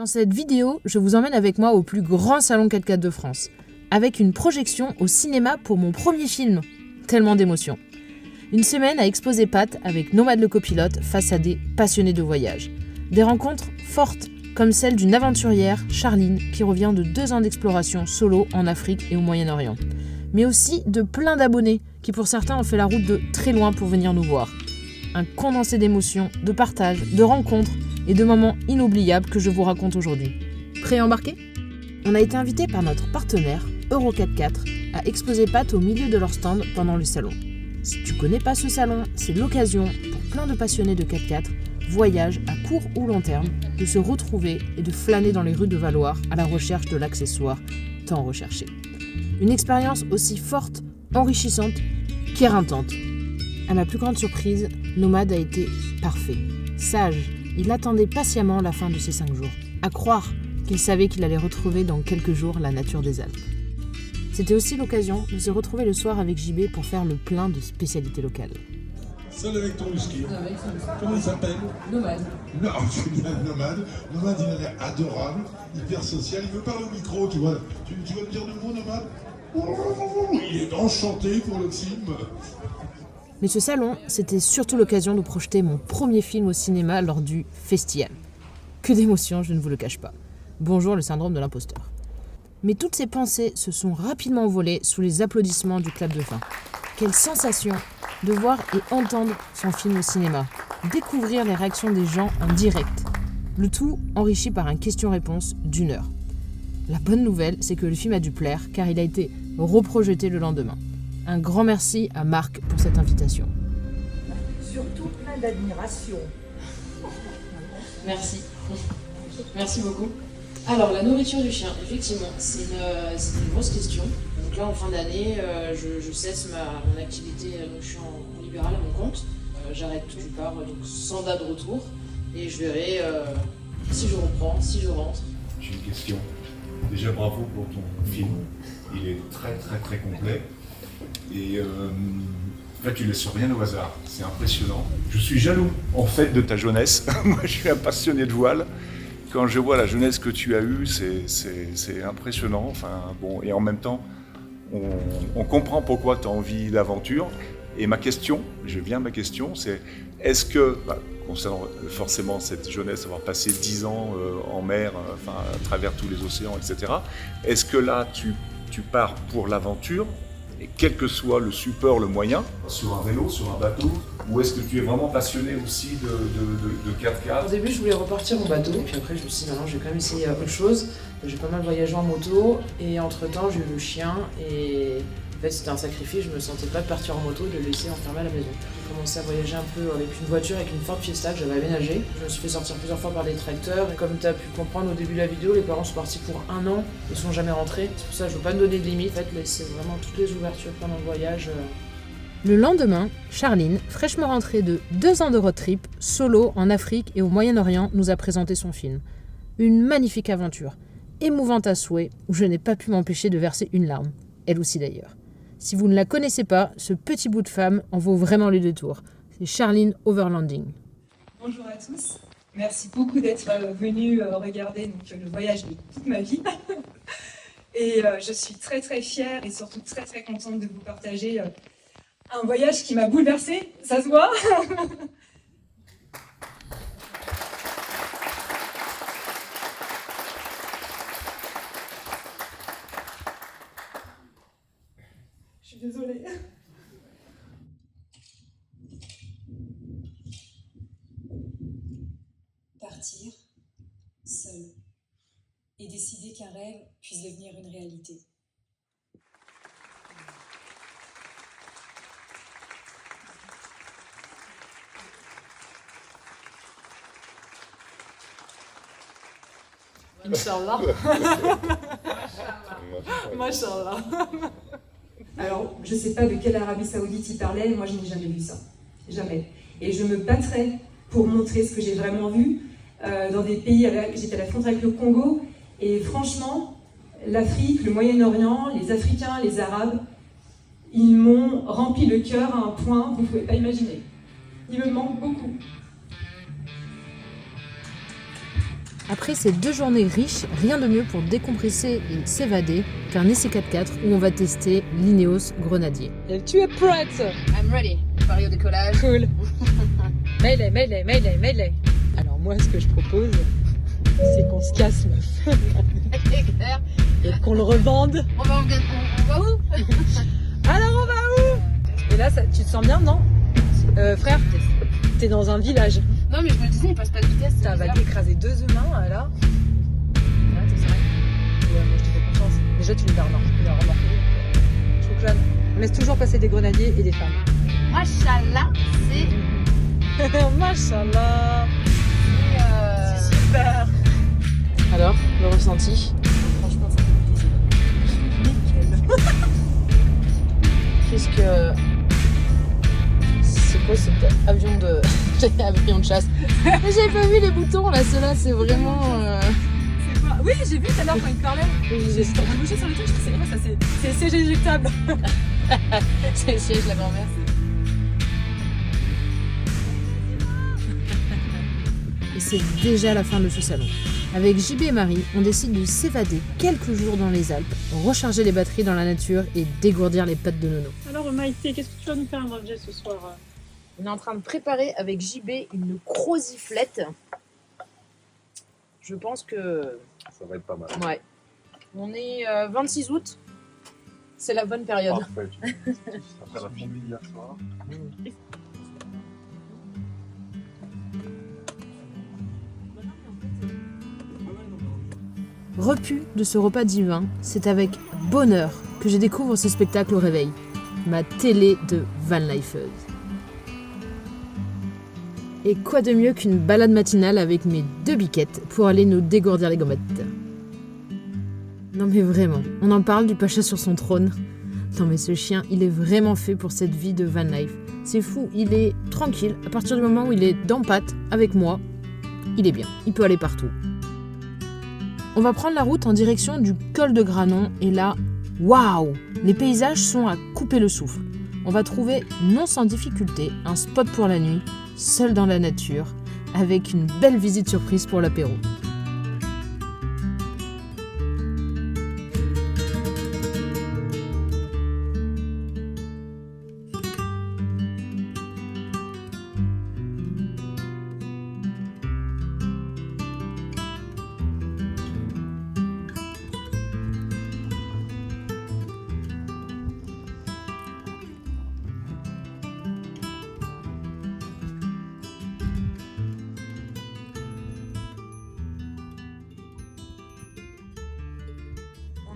Dans cette vidéo, je vous emmène avec moi au plus grand salon 4x4 de France, avec une projection au cinéma pour mon premier film. Tellement d'émotions. Une semaine à exposer pattes avec Nomade le copilote face à des passionnés de voyage. Des rencontres fortes, comme celle d'une aventurière, Charline, qui revient de 2 ans d'exploration solo en Afrique et au Moyen-Orient. Mais aussi de plein d'abonnés, qui pour certains ont fait la route de très loin pour venir nous voir. Un condensé d'émotions, de partage, de rencontres et de moments inoubliables que je vous raconte aujourd'hui. Prêt à embarquer ? On a été invité par notre partenaire, Euro 4x4, à exposer pattes au milieu de leur stand pendant le salon. Si tu connais pas ce salon, c'est l'occasion pour plein de passionnés de 4x4, voyage à court ou long terme, de se retrouver et de flâner dans les rues de Valloire à la recherche de l'accessoire tant recherché. Une expérience aussi forte, enrichissante qu'éreintante. À ma plus grande surprise, Nomade a été parfait, sage. Il attendait patiemment la fin de ces 5 jours. À croire qu'il savait qu'il allait retrouver dans quelques jours la nature des Alpes. C'était aussi l'occasion de se retrouver le soir avec JB pour faire le plein de spécialités locales. Seul avec ton whisky. Comment il s'appelle? Nomade. Non, génial, Nomade. Nomade, il a l'air adorable, hyper social. Il veut parler au micro, tu vois. Tu vas me dire le mot, Nomade? Il est enchanté pour le film. Mais ce salon, c'était surtout l'occasion de projeter mon premier film au cinéma lors du festival. Que d'émotions, je ne vous le cache pas. Bonjour le syndrome de l'imposteur. Mais toutes ces pensées se sont rapidement envolées sous les applaudissements du clap de fin. Quelle sensation de voir et entendre son film au cinéma, découvrir les réactions des gens en direct. Le tout enrichi par un question-réponse d'1 heure. La bonne nouvelle, c'est que le film a dû plaire car il a été reprojeté le lendemain. Un grand merci à Marc pour cette invitation. Surtout plein d'admiration. Merci. Merci beaucoup. Alors, la nourriture du chien, effectivement, c'est une grosse question. Donc là, en fin d'année, je cesse mon activité, donc je suis en libéral à mon compte. J'arrête d'une part, donc sans date de retour. Et je verrai si je reprends, si je rentre. J'ai une question. Déjà, bravo pour ton film. Il est très très très complet. Et en fait, tu laisses rien au hasard. C'est impressionnant. Je suis jaloux, en fait, de ta jeunesse. Moi, je suis un passionné de voile. Quand je vois la jeunesse que tu as eue, c'est impressionnant. Enfin, bon, et en même temps, on comprend pourquoi tu as envie d'aventure. Et ma question, c'est est-ce que, concernant forcément cette jeunesse, avoir passé 10 ans en mer, à travers tous les océans, etc., est-ce que là, tu pars pour l'aventure, et quel que soit le support, le moyen, sur un vélo, sur un bateau, ou est-ce que tu es vraiment passionné aussi de 4x4? Au début, je voulais repartir en bateau, puis après, je me suis dit, non, je vais quand même essayer autre chose. J'ai pas mal voyagé en moto, et entre-temps, j'ai eu le chien, et en fait, c'était un sacrifice, je me sentais pas de partir en moto, de le laisser enfermé à la maison. J'ai commencé à voyager un peu avec une voiture, avec une Ford Fiesta que j'avais aménagée. Je me suis fait sortir plusieurs fois par des tracteurs, et comme tu as pu comprendre au début de la vidéo, les parents sont partis pour 1 an, ils sont jamais rentrés. C'est pour ça que je veux pas me donner de limite, en fait, laisser vraiment toutes les ouvertures pendant le voyage. Le lendemain, Charline, fraîchement rentrée de 2 ans de road trip, solo en Afrique et au Moyen-Orient, nous a présenté son film. Une magnifique aventure, émouvante à souhait, où je n'ai pas pu m'empêcher de verser une larme. Elle aussi d'ailleurs. Si vous ne la connaissez pas, ce petit bout de femme en vaut vraiment le détour. C'est Charline Overlanding. Bonjour à tous, merci beaucoup d'être venus regarder le voyage de toute ma vie. Et je suis très très fière et surtout très très contente de vous partager un voyage qui m'a bouleversée, ça se voit. Je suis désolée. Partir, seul, et décider qu'un rêve puisse devenir une réalité. Inch'Allah. Mashallah. Alors, je ne sais pas de quelle Arabie Saoudite il parlait, moi je n'ai jamais vu ça. Jamais. Et je me battrai pour montrer ce que j'ai vraiment vu dans des pays, j'étais à la frontière avec le Congo, et franchement, l'Afrique, le Moyen-Orient, les Africains, les Arabes, ils m'ont rempli le cœur à un point que vous ne pouvez pas imaginer. Il me manque beaucoup. Après ces 2 journées riches, rien de mieux pour décompresser et s'évader qu'un essai 4x4 où on va tester l'Ineos Grenadier. Et tu es prête? I'm ready. Paris au décollage. Cool. Melee. Alors moi, ce que je propose, c'est qu'on se casse, meuf. Et qu'on le revende. On va où? Alors on va où? Et là, tu te sens bien, non? Frère, t'es dans un village. Non mais je me disais, il passe pas de vitesse. Ça va t'écraser 2 humains, là. Ouais, c'est vrai. Ouais, moi je te fais confiance. Déjà, tu nous as remarqué. Je trouve que là, on laisse toujours passer des grenadiers et des femmes. Machallah, c'est... Machallah. C'est super. Alors, le ressenti? Franchement, ça fait plaisir. Qu'est-ce que... C'est quoi cet avion de... avion de chasse? Mais j'avais pas vu les boutons là, ceux-là c'est vraiment... C'est quoi? Oui, j'ai vu tout à l'heure quand il parlait. J'ai bouché sur le truc, je sais pas, ça c'est siège éjectable. C'est le siège de la grand-mère. Et c'est déjà la fin de ce salon. Avec JB et Marie, on décide de s'évader quelques jours dans les Alpes, recharger les batteries dans la nature et dégourdir les pattes de Nono. Alors Maïté, qu'est-ce que tu vas nous faire un objet ce soir? On est en train de préparer avec JB une croziflette. Je pense que... Ça va être pas mal. Ouais. On est 26 août. C'est la bonne période. Parfait. Après la fondue d'hier soir. Repu de ce repas divin, c'est avec bonheur que je découvre ce spectacle au réveil. Ma télé de vanlifeuse. Et quoi de mieux qu'une balade matinale avec mes 2 biquettes pour aller nous dégourdir les gommettes. Non mais vraiment, on en parle du pacha sur son trône. Non mais ce chien, il est vraiment fait pour cette vie de van life. C'est fou, il est tranquille. À partir du moment où il est dans patte avec moi, il est bien, il peut aller partout. On va prendre la route en direction du col de Granon et là, waouh, les paysages sont à couper le souffle. On va trouver, non sans difficulté, un spot pour la nuit, seul dans la nature, avec une belle visite surprise pour l'apéro.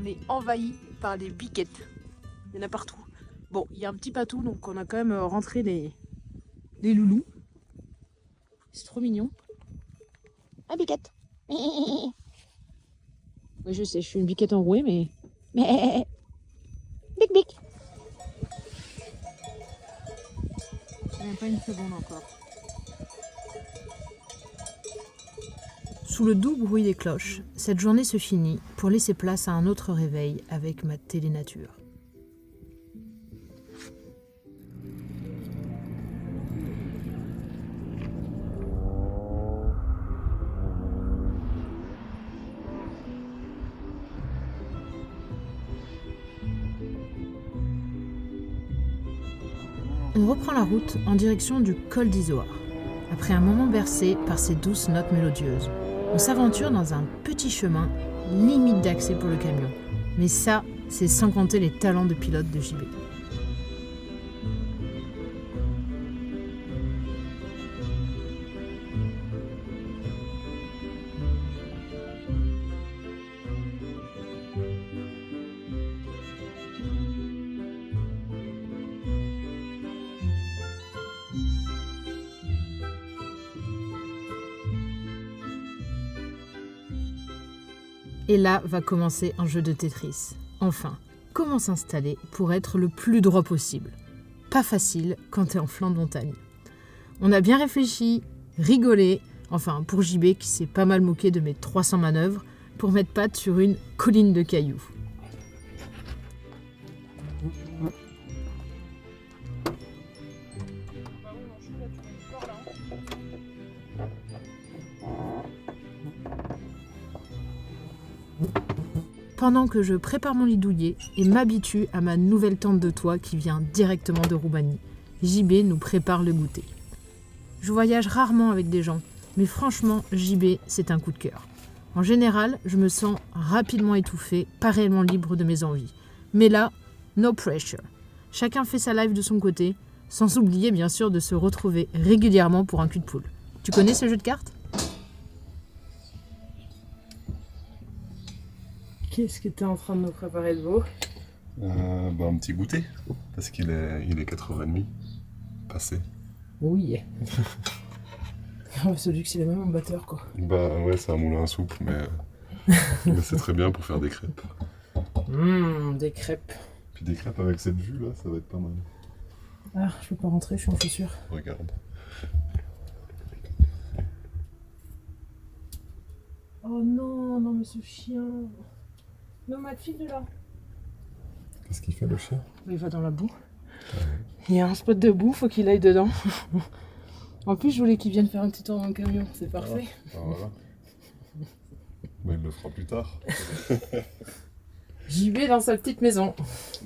On est envahi par les biquettes. Il y en a partout. Bon, il y a un petit patou, donc on a quand même rentré les loulous. C'est trop mignon. Ah, biquette. Oui, je sais, je suis une biquette enrouée, mais... Bic, bic. Même pas une seconde encore. Sous le doux bruit des cloches, cette journée se finit pour laisser place à un autre réveil avec ma télénature. On reprend la route en direction du col d'Izoard. Après un moment bercé par ces douces notes mélodieuses, on s'aventure dans un petit chemin, limite d'accès pour le camion. Mais ça, c'est sans compter les talents de pilote de JB. Et là va commencer un jeu de Tetris. Enfin, comment s'installer pour être le plus droit possible? Pas facile quand t'es en flanc de montagne. On a bien réfléchi, rigolé, enfin pour JB qui s'est pas mal moqué de mes 300 manœuvres, pour mettre patte sur une colline de cailloux. Pendant que je prépare mon lit douillet et m'habitue à ma nouvelle tente de toit qui vient directement de Roumanie, JB nous prépare le goûter. Je voyage rarement avec des gens, mais franchement, JB, c'est un coup de cœur. En général, je me sens rapidement étouffée, pas réellement libre de mes envies. Mais là, no pressure. Chacun fait sa life de son côté, sans oublier bien sûr de se retrouver régulièrement pour un cul de poule. Tu connais ce jeu de cartes ? Qu'est-ce que tu es en train de nous préparer de beau ? Un petit goûter, parce qu'il est 4h30 passé. Oui. Celui que c'est le même en batteur quoi. Ouais, c'est un moulin à soupe, mais c'est très bien pour faire des crêpes. Des crêpes. Puis des crêpes avec cette vue là, ça va être pas mal. Ah, je peux pas rentrer, je suis en chaussures. Regarde. Oh non, non mais ce chien. Non, ma fille de là. Qu'est-ce qu'il fait le chien? Il va dans la boue. Il y a un spot de boue, faut qu'il aille dedans. En plus, je voulais qu'il vienne faire un petit tour dans le camion, c'est parfait. Voilà. Mais il le fera plus tard. J'y vais dans sa petite maison.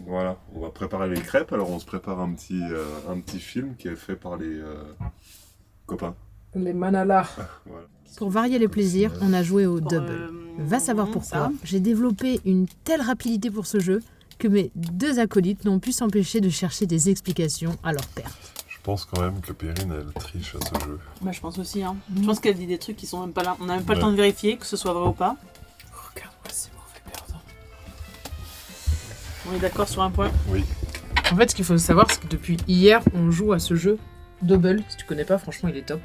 Voilà, on va préparer les crêpes. Alors on se prépare un petit film qui est fait par les copains. Les Manala. Voilà. Pour varier les plaisirs, on a joué au double. Va savoir pourquoi. J'ai développé une telle rapidité pour ce jeu que mes deux acolytes n'ont pu s'empêcher de chercher des explications à leur perte. Je pense quand même que Perrine, elle triche à ce jeu. Bah, je pense aussi. Hein. Je pense qu'elle dit des trucs qui sont même pas là. On n'a même pas le temps de vérifier que ce soit vrai ou pas. Regarde-moi ces mauvais perdants. On est d'accord sur un point. Oui. En fait, ce qu'il faut savoir, c'est que depuis hier, on joue à ce jeu double. Si tu connais pas, franchement, il est top.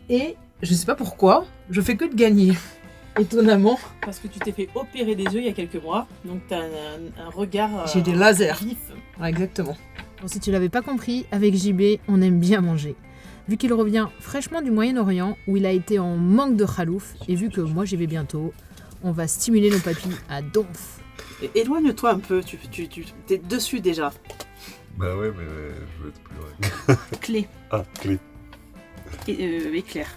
Et je sais pas pourquoi, je fais que de gagner. Étonnamment. Parce que tu t'es fait opérer des yeux il y a quelques mois. Donc t'as un regard. J'ai des lasers. Vif. Ouais, exactement. Bon, si tu l'avais pas compris, avec JB, on aime bien manger. Vu qu'il revient fraîchement du Moyen-Orient, où il a été en manque de khalouf, et vu que moi j'y vais bientôt, on va stimuler nos papilles à donf. Éloigne-toi un peu, t'es dessus déjà. Bah ouais, mais je veux être plus vrai. Clé. Ah, clé. Éclair.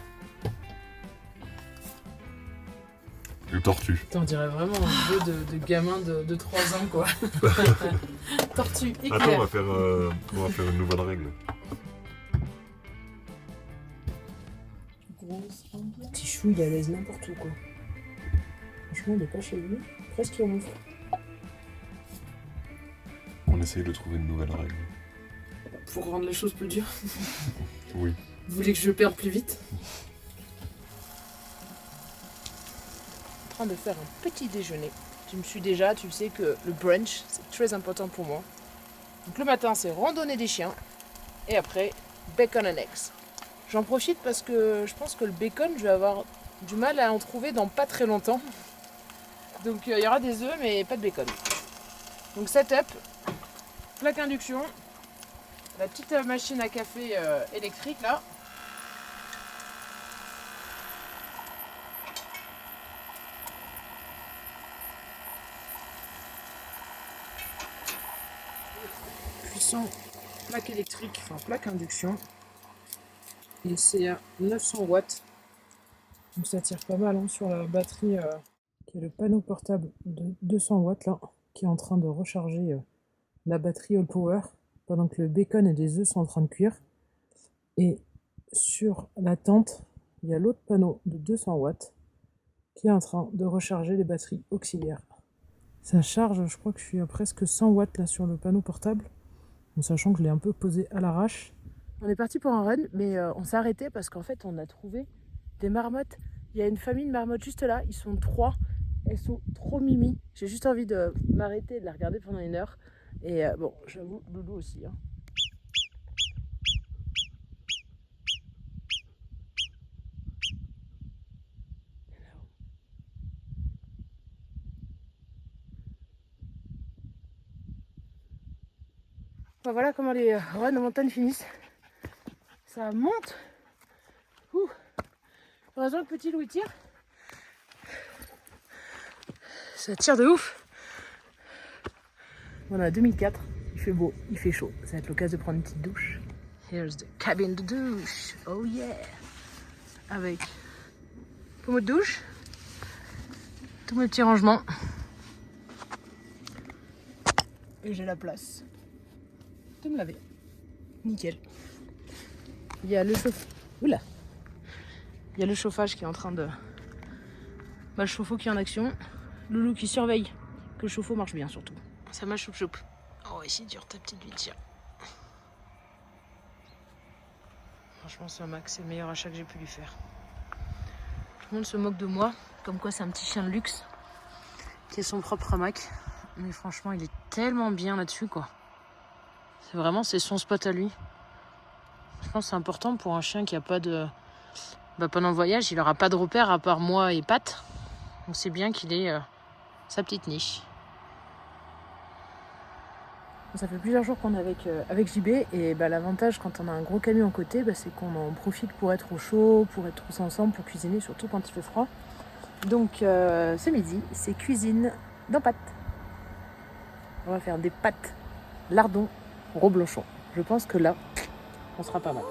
Le tortue. On dirait vraiment un jeu de gamin de 3 ans, quoi. Tortue, éclair. Attends, on va faire une nouvelle règle. Petit chou, il est à l'aise n'importe où, quoi. Franchement, il est pas chez lui. Presque il ronfle. On essaye de trouver une nouvelle règle. Pour rendre les choses plus dures. Oui. Vous voulez que je perde plus vite? En train de faire un petit déjeuner. Tu me suis déjà, tu sais que le brunch, c'est très important pour moi. Donc le matin, c'est randonnée des chiens. Et après, bacon and eggs. J'en profite parce que je pense que le bacon, je vais avoir du mal à en trouver dans pas très longtemps. Donc il y aura des œufs, mais pas de bacon. Donc setup, plaque induction, la petite machine à café électrique là. Puissant, plaque électrique, enfin plaque induction. Et c'est à 900 watts. Donc ça tire pas mal hein, sur la batterie qui est le panneau portable de 200 watts là, qui est en train de recharger la batterie all power pendant que le bacon et les œufs sont en train de cuire. Et sur la tente, il y a l'autre panneau de 200 watts qui est en train de recharger les batteries auxiliaires. Ça charge, je crois que je suis à presque 100 watts là sur le panneau portable, en sachant que je l'ai un peu posé à l'arrache. On est parti pour un run, mais on s'est arrêté parce qu'en fait on a trouvé des marmottes. Il y a une famille de marmottes juste là, ils sont 3. Elles sont trop mimi. J'ai juste envie de m'arrêter et de la regarder pendant 1 heure. Et bon, j'avoue, Loulou aussi. Hein. Enfin, voilà comment les runs en montagne finissent. Ça monte. Ouh. Heureusement que petit Louis tire. Ça tire de ouf. On est à 2004. Il fait beau, il fait chaud. Ça va être l'occasion de prendre une petite douche. Here's the cabin de douche. Oh yeah. Avec pommeau de douche, tous mes petits rangements. Et j'ai la place de me laver. Nickel. Il y a le Oula. Il y a le chauffage qui est en train de... le chauffe-eau qui est en action. Loulou qui surveille que le chauffe-eau marche bien surtout. Ça m'a choup-choup. Oh, ici dure ta petite vie, tiens. Franchement, c'est un max, c'est le meilleur achat que j'ai pu lui faire. Tout le monde se moque de moi, comme quoi c'est un petit chien de luxe qui est son propre hamac. Mais franchement, il est tellement bien là-dessus, quoi. C'est vraiment, c'est son spot à lui. Je pense que c'est important pour un chien qui a pas de... pendant le voyage, il n'aura pas de repère à part moi et Pat. Donc c'est bien qu'il ait sa petite niche. Ça fait plusieurs jours qu'on est avec JB et l'avantage quand on a un gros camion à côté, c'est qu'on en profite pour être au chaud, pour être tous ensemble, pour cuisiner, surtout quand il fait froid. Donc ce midi, c'est cuisine dans pâtes. On va faire des pâtes lardons reblochon. Je pense que là, on sera pas mal.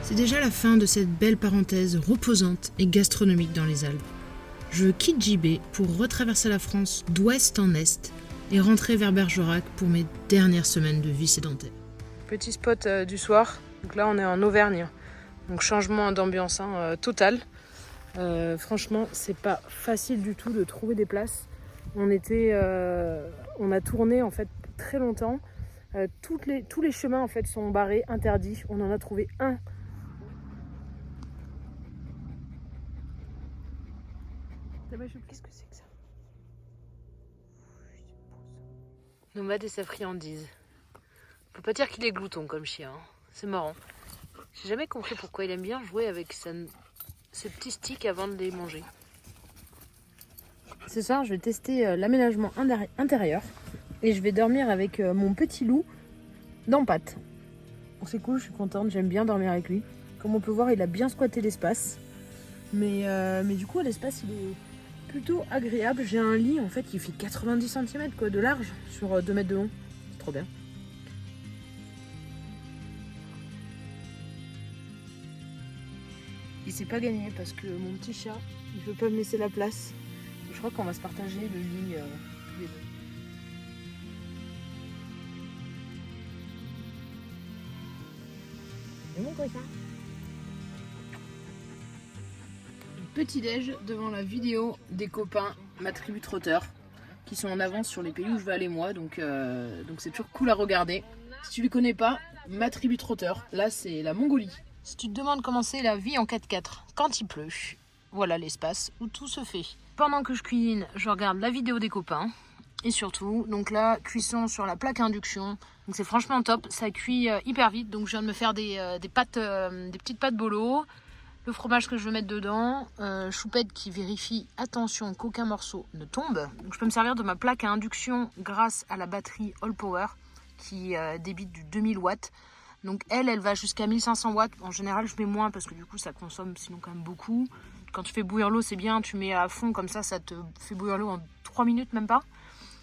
C'est déjà la fin de cette belle parenthèse reposante et gastronomique dans les Alpes. Je quitte JB pour retraverser la France d'ouest en est et rentrer vers Bergerac pour mes dernières semaines de vie sédentaire. Petit spot du soir, donc là on est en Auvergne, donc changement d'ambiance total. Franchement c'est pas facile du tout de trouver des places. On a tourné en fait très longtemps, tous les chemins en fait sont barrés, interdits, on en a trouvé un. Qu'est-ce que c'est que ça? Nomade et sa friandise. On peut pas dire qu'il est glouton comme chien, hein. C'est marrant. J'ai jamais compris pourquoi il aime bien jouer avec ses petits sticks avant de les manger. Ce soir, je vais tester l'aménagement intérieur et je vais dormir avec mon petit loup dans Pat. C'est cool, je suis contente, j'aime bien dormir avec lui. Comme on peut voir, il a bien squatté l'espace. Mais du coup, l'espace, il est plutôt agréable. J'ai un lit en fait qui fait 90 cm de large sur 2 mètres de long. C'est trop bien. Il s'est pas gagné parce que mon petit chat, il veut pas me laisser la place. Je crois qu'on va se partager le lit tous les deux. Et mon copain. Petit déj devant la vidéo des copains, ma tribu trotteur, qui sont en avance sur les pays où je vais aller moi, donc c'est toujours cool à regarder. Si tu les connais pas, ma tribu trotteur, là c'est la Mongolie. Si tu te demandes comment c'est la vie en 4x4 quand il pleut, voilà l'espace où tout se fait. Pendant que je cuisine, je regarde la vidéo des copains. Et surtout, donc là, cuisson sur la plaque induction. Donc c'est franchement top, ça cuit hyper vite. Donc je viens de me faire des petites pâtes bolo. Le fromage que je veux mettre dedans, choupette qui vérifie, attention qu'aucun morceau ne tombe. Donc je peux me servir de ma plaque à induction grâce à la batterie All Power qui débite du 2000 watts. Donc elle va jusqu'à 1500 watts. En général, je mets moins parce que du coup, ça consomme sinon quand même beaucoup. Quand tu fais bouillir l'eau, c'est bien, tu mets à fond comme ça te fait bouillir l'eau en 3 minutes, même pas.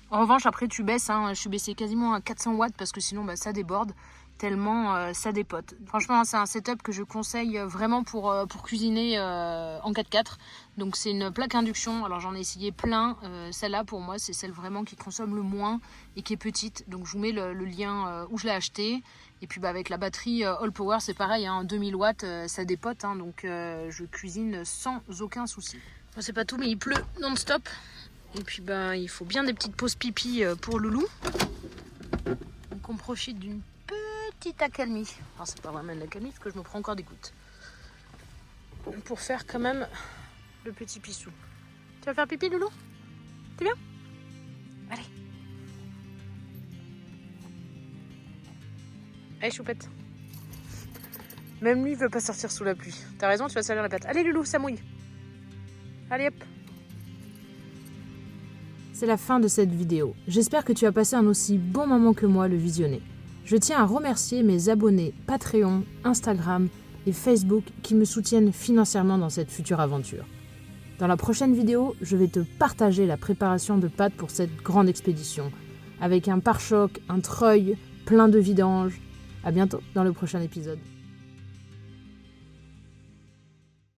En revanche, après, tu baisses. Je suis baissée quasiment à 400 watts parce que sinon, ça déborde. Tellement ça dépote. Franchement, c'est un setup que je conseille vraiment pour cuisiner en 4x4. Donc c'est une plaque induction. Alors j'en ai essayé plein. Celle-là pour moi c'est celle vraiment qui consomme le moins et qui est petite. Donc je vous mets le lien où je l'ai acheté. Et puis avec la batterie All Power, c'est pareil, 2000 watts, ça dépote, donc je cuisine sans aucun souci. Bon, c'est pas tout, mais il pleut non-stop. Et puis il faut bien des petites pauses pipi pour Loulou. Donc on profite d'une petite accalmie. Alors c'est pas vraiment une accalmie parce que je me prends encore des gouttes. Pour faire quand même le petit pissou. Tu vas faire pipi, Loulou? T'es bien? Allez. Allez, choupette. Même lui, il veut pas sortir sous la pluie. T'as raison, tu vas salir la patte. Allez, Loulou, ça mouille. Allez, hop. C'est la fin de cette vidéo. J'espère que tu as passé un aussi bon moment que moi le visionner. Je tiens à remercier mes abonnés Patreon, Instagram et Facebook qui me soutiennent financièrement dans cette future aventure. Dans la prochaine vidéo, je vais te partager la préparation de Pat pour cette grande expédition, avec un pare-choc, un treuil, plein de vidanges. À bientôt dans le prochain épisode.